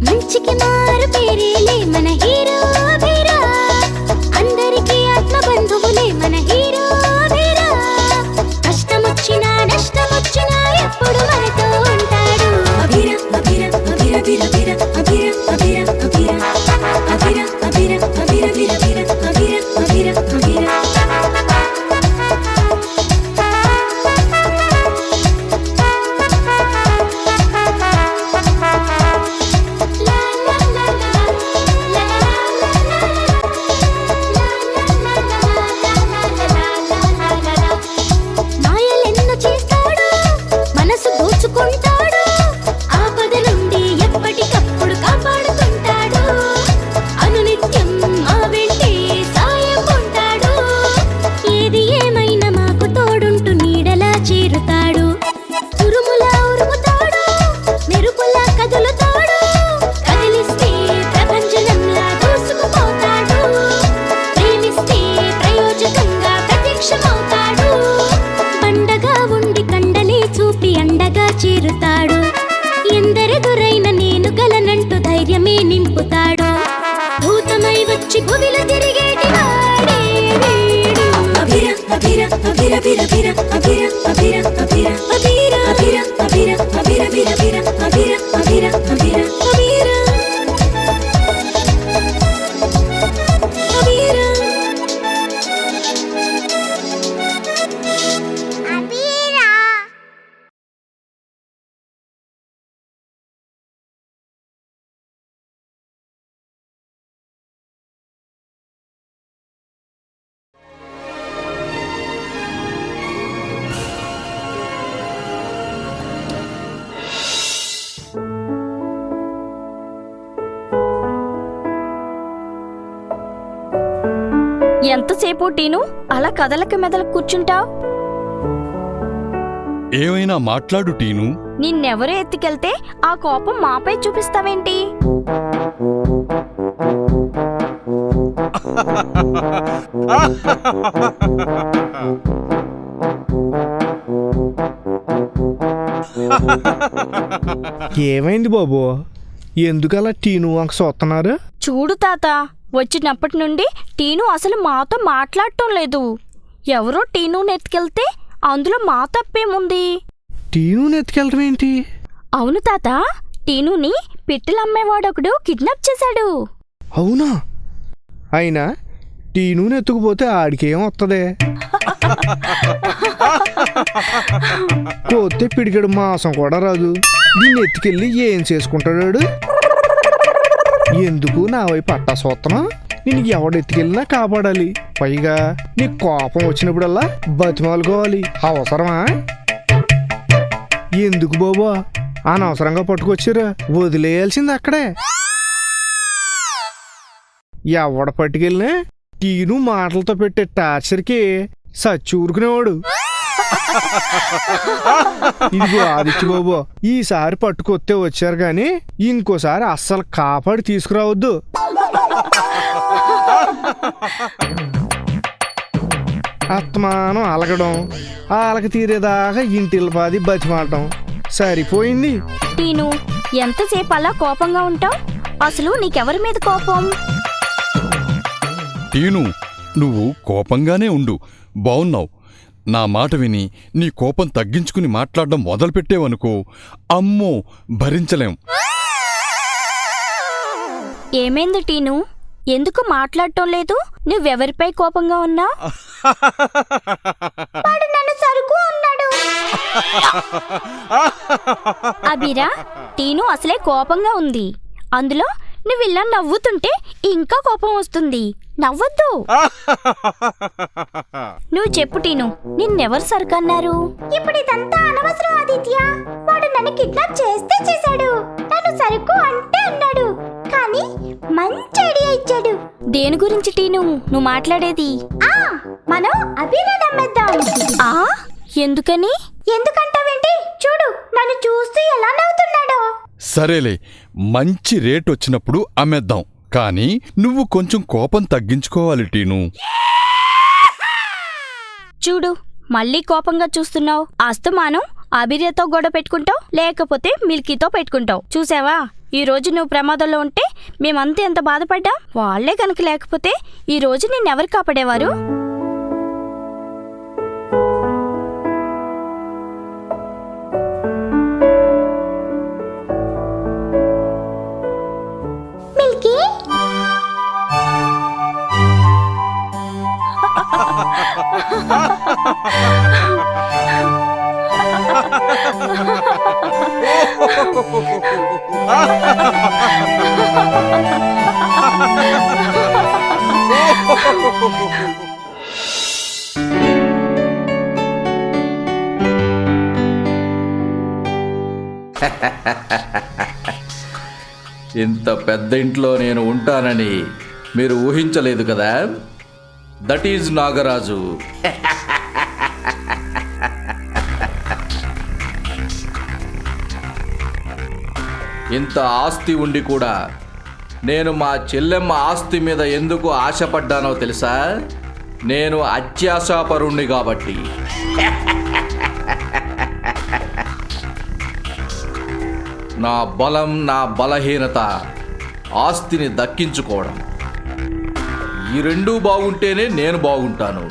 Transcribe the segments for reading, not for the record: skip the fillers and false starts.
మంచికి మారు పేరేలే మన హీరో అభిరా, అందరికీ ఆత్మ బంధువులే మన హీరో అభిరా. కష్టమొచ్చినా నష్టమొచ్చినా ఎప్పుడు మనతో ఉంటాడు. అభిరా అభిరా అభిరా అభిరా అభిరా అభిరా అభిరా అభిరా అభిరా అభిరా అభిరా అభిరా అభిరా అభిరా. మాయలెన్నో చేస్తాడు, మనసు దోచుకుంటాడు, ఆపద నుండి ఎప్పటికప్పుడు కాపాడుతుంటాడు. అనునిత్యం మా వెంటే సాయం ఉంటాడు, ఏది ఏమైనా మాకు తోడుంటూ నీడలా చేరుతాడు. ఉరుములా ఉరుముతాడు, మెరుపులా కదులుతాడు, కదిలిస్తే ప్రపంచంలా దూసుకుపోతాడు. ప్రేమిస్తే ప్రయోజకంగా ప్రత్యక్షమవుతాడు, పండగా ఉండి కండలే చూపి అండగా చేరుతాడు. ఎందరెదురైన నేను గలనంటూ ధైర్యమే నింపుతాడు. భూతమై వచ్చి భూమిలో తిరిగేటి వాడే వీడు. అభిరా అభిరా అభిరా అభిరా అభిరా అభిరా అభిరా అభిరా అభిరా అభిరా అభిరా అభిరా అభిరా అభిరా అభిరా అభిరా అభిరా అభిరా. ఎంతసేపు టీను అలా కదలక మెదలకు కూర్చుంటావు? ఏమైనా మాట్లాడు టీను. నిన్నెవరో ఎత్తుకెళ్తే ఆ కోపం మాపై చూపిస్తావేంటి? ఏమైంది బాబు, ఎందుకలా టీను వంక చూస్తున్నారు? చూడు తాత, వచ్చినప్పటి నుండి టీను అసలు మాతో మాట్లాడటం లేదు. ఎవరో టీనుని ఎత్తుకెళ్తే అందులో మా తప్పేముంది? టీను ఎత్తుకెళ్ళడం ఏంటి? అవును తాత, టీనుని పిట్టలమ్మేవాడొకడు కిడ్నాప్ చేశాడు. అవునా? అయినా టీను ఎత్తుకుపోతే ఆడికేం వస్తుంది? కోతే పిడికెడు మాసం కూడా రాదు. దీన్ని ఎత్తుకెళ్ళి ఏం చేసుకుంటాడు? ఎందుకు నా వైపు అట్టా సూత్రం? నేను ఎవడెత్తుకెళ్ళినా కాపాడాలి. పైగా నీకు కోపం వచ్చినప్పుడల్లా బతిమాలుకోవాలి. అవసరమా? ఎందుకు బాబు అనవసరంగా పట్టుకొచ్చారు? వదిలేయాల్సింది అక్కడే. ఎవడ పట్టుకెళ్ళినా టీను మాటలతో పెట్టే టార్చర్కి సచ్చి ఊరుకునేవాడు. ఇదిగో ఆదిత్య బాబు, ఈసారి పట్టుకొస్తే వచ్చారు కానీ ఇంకోసారి అస్సలు కాపాడి తీసుకురావద్దు. అత్తమానం అలగడం, ఆలక తీరేదాకా ఇంటిల్పాది బతిమాలటం సరిపోయింది. టీను, ఎంతసేపు అలా కోపంగా ఉంటావు? అసలు నీకెవరి మీద కోపం? టీను, నువ్వు కోపంగానే ఉండు. బావున్నావు. నా మాట విని నీ కోపం తగ్గించుకుని మాట్లాడడం మొదలుపెట్టేవనుకో, అమ్మో భరించలేం. ఏమైంది టీను? ఎందుకు మాట్లాడటం లేదు? నువ్వెవరిపై కోపంగా ఉన్నావు? నన్ను సరుకు అన్నాడు. అభిరా, టీను అసలే కోపంగా ఉంది. అందులో నువ్విలా నవ్వుతుంటే ఇంకా కోపం వస్తుంది. నవ్వొద్దు. నువ్వు చెప్పు టీను, నిన్నెవరు సరుకన్నారు? ఇప్పుడు ఇదంతా అనవసరం ఆదిత్య. వాడు నన్ను కిడ్నాప్ చేస్తే చేశాడు, నన్ను సరుకు అంటే అన్నాడు. కానీ మంచి ఐడియా ఇచ్చాడు. దేని గురించి టీను నువ్వు మాట్లాడేది? మనం అభిరా నమ్మేద్దాం. ఎందుకని? ఎందుకంటావేంటి? చూడు, నన్ను చూస్తూ ఎలా నవ్వుతున్నాడో. సరేలే, మంచి రేట్ వచ్చినప్పుడు అమ్మేద్దాం. కానీ నువ్వు కొంచెం కోపం తగ్గించుకోవాలి టీను. చూడు మళ్ళీ కోపంగా చూస్తున్నావు. అస్తమానం అభిర్యతో గొడవ పెట్టుకుంటావు, లేకపోతే మిల్కీతో పెట్టుకుంటావు. చూసావా, ఈ రోజు నువ్వు ప్రమాదంలో ఉంటే మేమంతా ఎంత బాధపడ్డాం. వాళ్లే కనుక లేకపోతే ఈ రోజు నిన్నెవరు కాపాడేవారు? మిల్కీ ఇంత పెద్ద ఇంట్లో నేను ఉంటానని మీరు ఊహించలేదు కదా. That is Nagaraju. ఇంత ఆస్తి ఉండి కూడా నేను మా చెల్లెమ్మ ఆస్తి మీద ఎందుకు ఆశపడ్డానో తెలుసా? నేను అత్యాశాపరుణ్ణి కాబట్టి. నా బలం, నా బలహీనత ఆస్తిని దక్కించుకోవడం. ఈ రెండూ బాగుంటేనే నేను బాగుంటాను.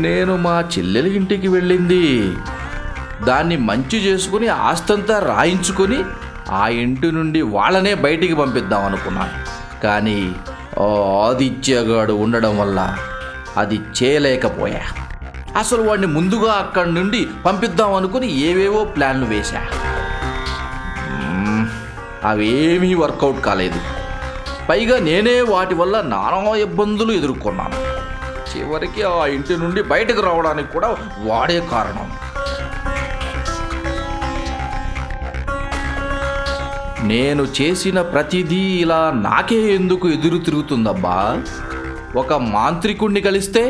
నేను మా చెల్లెలి ఇంటికి వెళ్ళింది దాన్ని మంచి చేసుకుని ఆస్తంతా రాయించుకొని ఆ ఇంటి నుండి వాళ్ళనే బయటికి పంపిద్దాం అనుకున్నాను. కానీ ఆదిత్యగాడు ఉండడం వల్ల అది చేయలేకపోయా. అసలు వాడిని ముందుగా అక్కడి నుండి పంపిద్దాం అనుకుని ఏవేవో ప్లాన్లు వేశా. అవేమీ వర్కౌట్ కాలేదు. పైగా నేనే వాటి వల్ల నానా ఇబ్బందులు ఎదుర్కొన్నాను. చివరికి ఆ ఇంటి నుండి బయటకు రావడానికి కూడా వాడే కారణం. నేను చేసిన ప్రతిదీ ఇలా నాకే ఎందుకు ఎదురు తిరుగుతుందబ్బా? ఒక మాంత్రికుణ్ణి కలిస్తే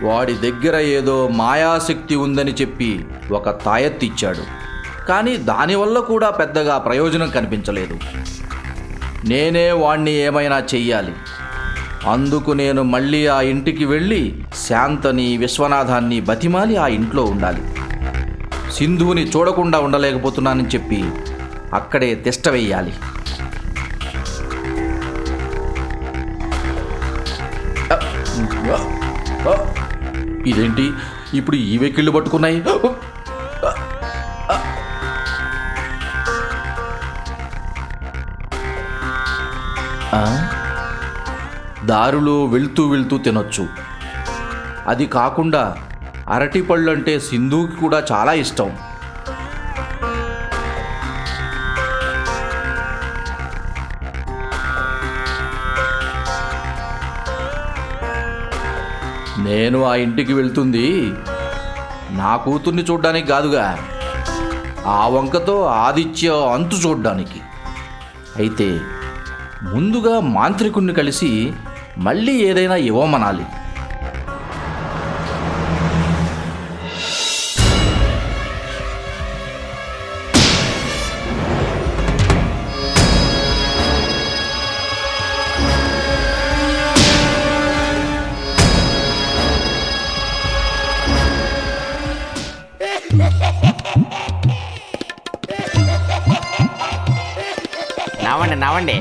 వాడి దగ్గర ఏదో మాయాశక్తి ఉందని చెప్పి ఒక తాయెత్తిచ్చాడు. కానీ దానివల్ల కూడా పెద్దగా ప్రయోజనం కనిపించలేదు. నేనే వాణ్ణి ఏమైనా చెయ్యాలి. అందుకు నేను మళ్ళీ ఆ ఇంటికి వెళ్ళి శాంతని, విశ్వనాథాన్ని బతిమాలి ఆ ఇంట్లో ఉండాలి. సింధువుని చూడకుండా ఉండలేకపోతున్నానని చెప్పి అక్కడే తిష్ట వెయ్యాలి. ఇదేంటి ఇప్పుడు ఈ వెకిళ్ళు పట్టుకున్నాయి? దారిలో వెళ్తూ వెళ్తూ తినొచ్చు. అది కాకుండా అరటిపళ్ళు అంటే సింధుకి కూడా చాలా ఇష్టం. నేను ఆ ఇంటికి వెళ్తుంది నా కూతుర్ని చూడ్డానికి కాదుగా, ఆ వంకతో ఆదిత్య అంతు చూడ్డానికి. అయితే ముందుగా మాంత్రికుణ్ణి కలిసి మళ్ళీ ఏదైనా ఇవ్వమనాలి. నవ్వండి నవ్వండి.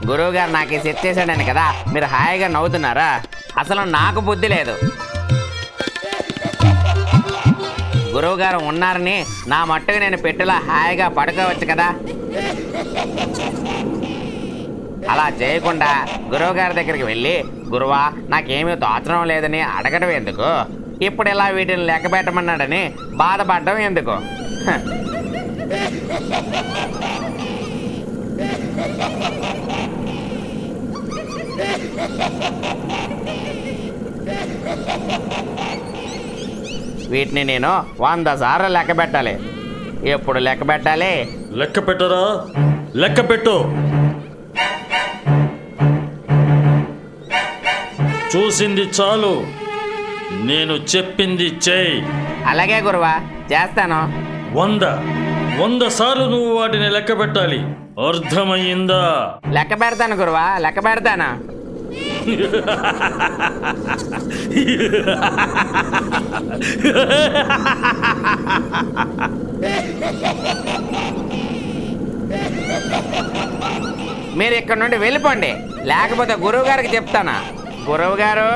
గురువుగారు నాకు సెట్ చేశాడని కదా మీరు హాయిగా నవ్వుతున్నారా? అసలు నాకు బుద్ధి లేదు. గురువుగారు ఉన్నారని నా మట్టుకు నేను పెట్టెలా హాయిగా పడుకోవచ్చు కదా. అలా చేయకుండా గురువుగారి దగ్గరికి వెళ్ళి, గురువా నాకేమీ తోచడం లేదని అడగడం ఎందుకు? ఇప్పుడు ఇలా వీటిని లెక్క పెట్టమన్నాడని బాధపడడం ఎందుకు? వీటిని నేను 100 సార్లు లెక్క పెట్టాలి. ఎప్పుడు లెక్క పెట్టాలి? లెక్క పెట్టరా? లెక్క పెట్టు. చూసింది చాలు, నేను చెప్పింది చెయ్యి. అలాగే గురువా, చేస్తాను. 100 సార్లు నువ్వు వాటిని లెక్క పెట్టాలి. అర్థమయ్యిందా? లెక్క పెడతాను గురువా, లెక్క పెడతాను. మీరు ఇక్కడ నుండి వెళ్ళిపోండి, లేకపోతే గురువు గారికి చెప్తానా. గురువు గారు,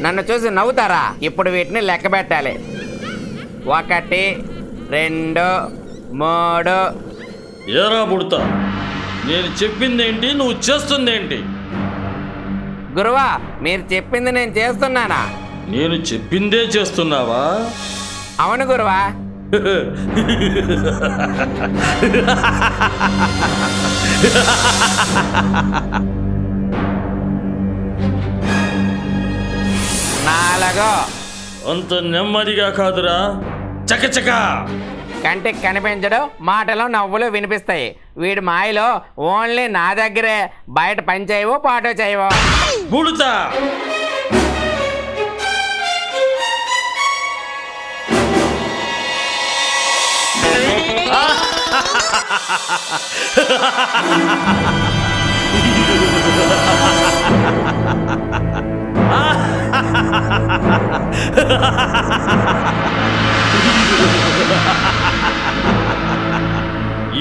నన్ను చూసి నవ్వుతారా? ఇప్పుడు వీటిని లెక్క పెట్టాలి. 1 2 3. ఏరా బుడతా, నేను చెప్పిందేంటి, నువ్వు చేస్తుందేంటి? గురువా, మీరు చెప్పింది నేను చేస్తున్నానా? నేను చెప్పిందే చేస్తున్నావా? అవును గురువా. నాలుగు. అంత నెమ్మదిగా కాదురా, చకచక. కంటికి కనిపించడు, మాటలో నవ్వులు వినిపిస్తాయి. వీడి మాయలో ఓన్లీ నా దగ్గరే, బయట పని చేయవు, పాటో చేయవు. బుడతా,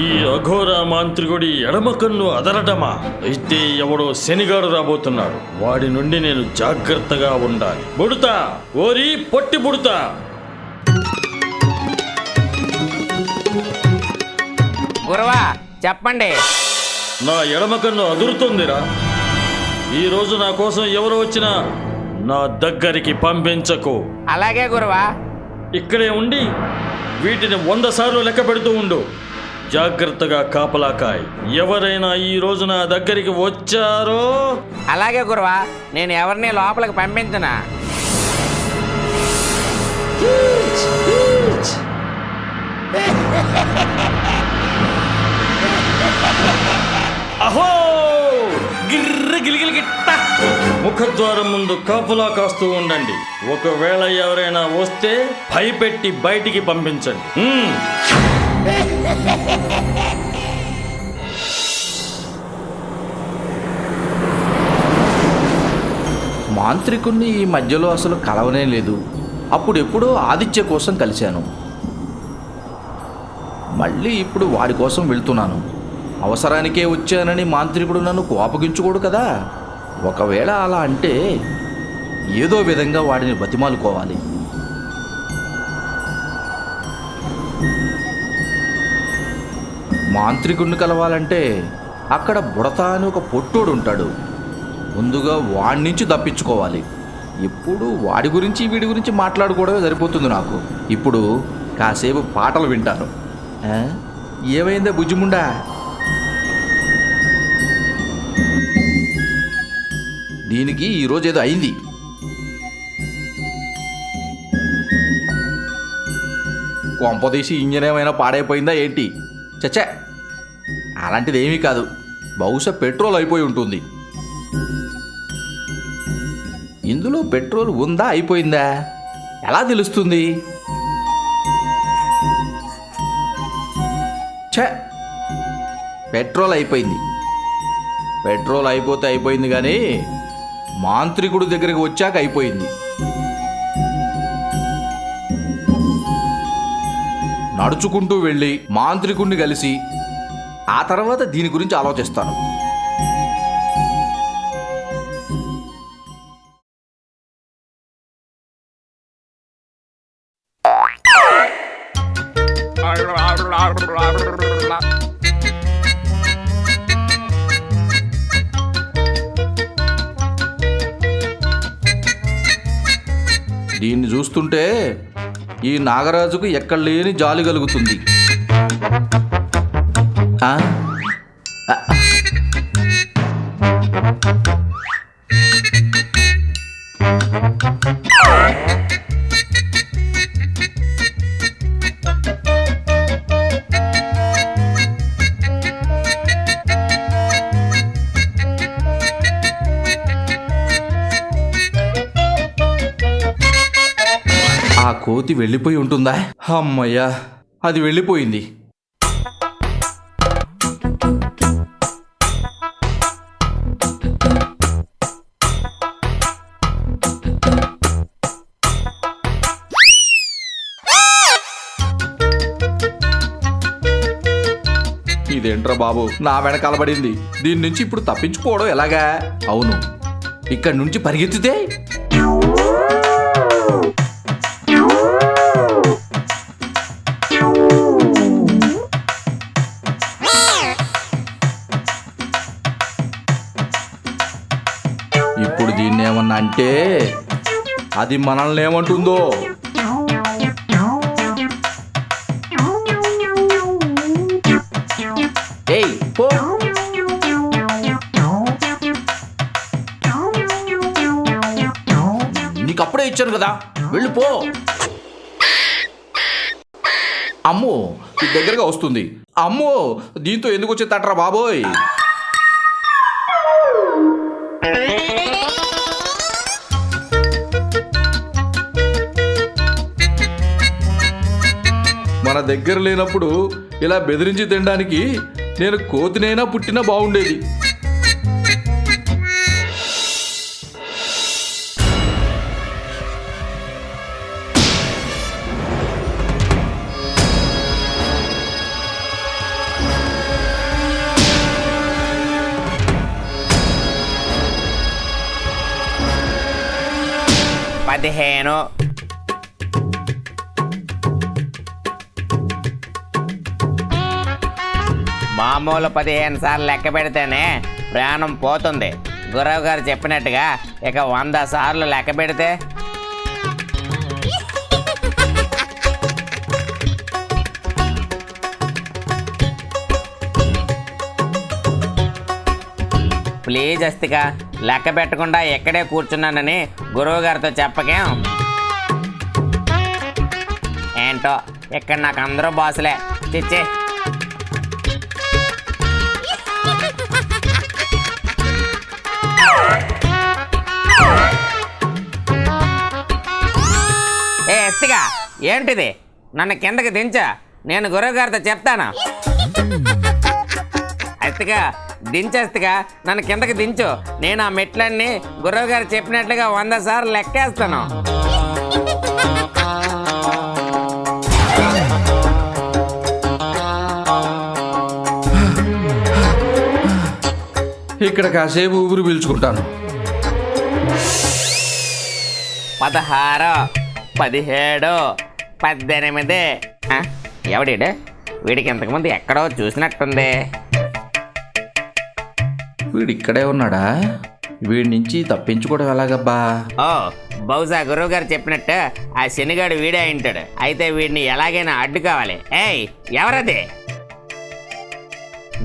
ఈ అఘోర మాంత్రికుడి ఎడమ కన్ను అదరటమా? అయితే ఎవడో శనిగాడు రాబోతున్నాడు, వాడి నుండి నేను జాగ్రత్తగా ఉండాలి. బుడతా, ఓరి పొట్టి బుడతా. గురువా, చెప్పండి. నా ఎడమ కన్ను అదురుతుందిరా. ఈరోజు నా కోసం ఎవరు వచ్చినా నా దగ్గరికి పంపించకు. అలాగే గురువా. ఇక్కడే ఉండి వీటిని 100 సార్లు లెక్క పెడుతూ ఉండు. జాగ్రత్తగా కాపలాకాయ్. ఎవరైనా ఈ రోజు నా దగ్గరికి వచ్చారో. అలాగే గురువా, నేను ఎవరిని లోపలికి పంపించనా. అహో, గిర్ర గిలిగిలిగిట్ట. ముఖద్వారం ముందు కాపులా కాస్తూ ఉండండి. ఒకవేళ ఎవరైనా వస్తే భయపెట్టి బయటికి పంపించండి. మాంత్రికుణ్ణి ఈ మధ్యలో అసలు కలవనే లేదు. అప్పుడెప్పుడో ఆదిత్య కోసం కలిశాను, మళ్ళీ ఇప్పుడు వాడి కోసం వెళ్తున్నాను. అవసరానికే వచ్చానని మాంత్రికుడు నన్ను కోపగించుకోడు కదా. ఒకవేళ అలా అంటే ఏదో విధంగా వాడిని బతిమాలుకోవాలి. మాంత్రికుడిని కలవాలంటే అక్కడ బుడతా అని ఒక పొట్టోడు ఉంటాడు. ముందుగా వాడి నుంచి తప్పించుకోవాలి. ఎప్పుడు వాడి గురించి వీడి గురించి మాట్లాడుకోవడమే సరిపోతుంది నాకు. ఇప్పుడు కాసేపు పాటలు వింటాను. ఏమైందా బుజ్జిముండా? దీనికి ఈరోజు ఏదో అయింది. కొంపదీసి ఇంజన్ ఏమైనా పాడైపోయిందా ఏంటి? చచ్చా, అలాంటిది ఏమీ కాదు. బహుశా పెట్రోల్ అయిపోయి ఉంటుంది. ఇందులో పెట్రోల్ ఉందా అయిపోయిందా ఎలా తెలుస్తుంది? ఛ, పెట్రోల్ అయిపోయింది. పెట్రోల్ అయిపోతే అయిపోయింది కానీ మాంత్రికుడి దగ్గరికి వచ్చాక అయిపోయింది. నడుచుకుంటూ వెళ్ళి మాంత్రికుడిని కలిసి ఆ తర్వాత దీని గురించి ఆలోచిస్తాను. దీన్ని చూస్తుంటే ఈ నాగరాజుకు ఎక్కడ లేని జాలి కలుగుతుంది. ఆ కోతి వెళ్ళిపోయి ఉంటుందా? అమ్మయ్యా, అది వెళ్ళిపోయింది. ఇదేంట్రా బాబు, నా వెనకాల పడింది. దీని నుంచి ఇప్పుడు తప్పించుకోవడం ఎలాగా? అవును, ఇక్కడి నుంచి పరిగెత్తితే ఇప్పుడు దీన్ని ఏమన్నా అంటే అది మనల్ని ఏమంటుందో. ఏయ్ పో, నీకు అప్పుడే ఇచ్చాను కదా, వెళ్ళిపో. అమ్మో, ఇది దగ్గరగా వస్తుంది. అమ్మో, దీంతో ఎందుకు వచ్చేటట్రా బాబోయ్. మన దగ్గర లేనప్పుడు ఇలా బెదిరించి తినడానికి నేను కోతినైనా పుట్టినా బాగుండేది. పదిహేను. మామూలు 15 సార్లు లెక్క పెడితేనే ప్రాణం పోతుంది. గురవ్ గారు చెప్పినట్టుగా ఇక 100 సార్లు లెక్క పెడితే ప్లీజ్ అస్తిక, లెక్క పెట్టకుండా ఎక్కడే కూర్చున్నానని గురువు గారితో చెప్పకేం. ఏంటో ఇక్కడ నాకు అందరూ బాసులే. చిచ్చి. ఏ అస్తిక, ఏంటిది? నన్ను కిందకి దించా, నేను గురువు గారితో చెప్తాను. అస్తిక దించేస్తిగా, నన్ను కిందకి దించు. నేను ఆ మెట్లన్నీ గురువు గారు చెప్పినట్లుగా 100 సార్లు లెక్కేస్తాను. ఇక్కడ కాసేపు ఊపిరి పీల్చుకుంటాను. 16, 17, 18. ఎవడీడు? వీడికి ఇంతకుముందు ఎక్కడో చూసినట్టుంది. వీడు ఇక్కడే ఉన్నాడా? వీడి నుంచి తప్పించుకోవడం ఎలాగబ్బా? ఓ, బహుశా గురువు గారు చెప్పినట్టు ఆ శనిగాడు వీడే అయింటాడు. అయితే వీడిని ఎలాగైనా అడ్డుకోవాలి. ఏయ్, ఎవరది?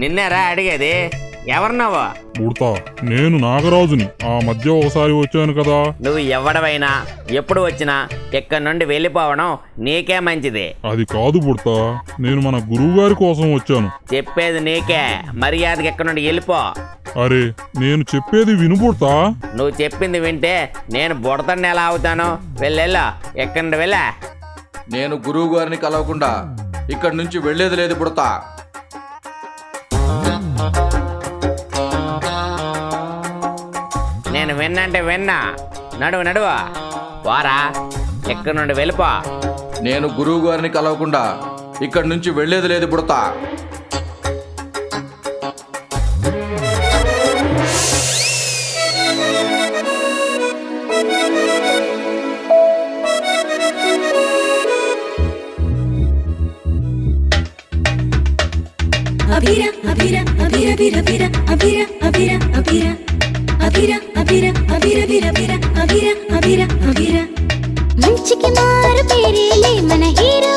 నిన్నేరా అడిగేది? ఎవరున్నావో? ఉడతా, నేను నాగరాజుని. ఆ మధ్య ఒకసారి వచ్చాను కదా. నువ్వు ఎవడవైనా ఎప్పుడు వచ్చినా ఇక్కడి నుండి వెళ్ళిపోవడం నీకే మంచిది. అది కాదు బుడతా, నేను మన గురువు గారి కోసం వచ్చాను. చెప్పేది నీకే, మర్యాదకి ఇక్కడి నుండి వెళ్ళిపో. అరే, నేను చెప్పేది విను బుడతా. నువ్వు చెప్పింది వింటే నేను బుడతని ఎలా అవుతాను? వెళ్ళెళ్ళా, ఎక్కడి నుండి వెళ్ళా. నేను గురువు గారిని కలవకుండా ఇక్కడి నుంచి వెళ్ళేది లేదు బుడతా. నేను విన్నంటే విన్నా. నడువు వారా, ఎక్కడి నుండి వెళ్ళిపో. నేను గురువు గారిని కలవకుండా ఇక్కడి నుంచి వెళ్ళేది లేదు బుడతా. అభిరా అభిరా అభిరా అభిరా అభిరా అభిరా అభిరా అభిరా అభిరా అభిరా అభిరా అభిరా అభిరా అభిరా. మంచికి మారు పేరేలే మన హీరో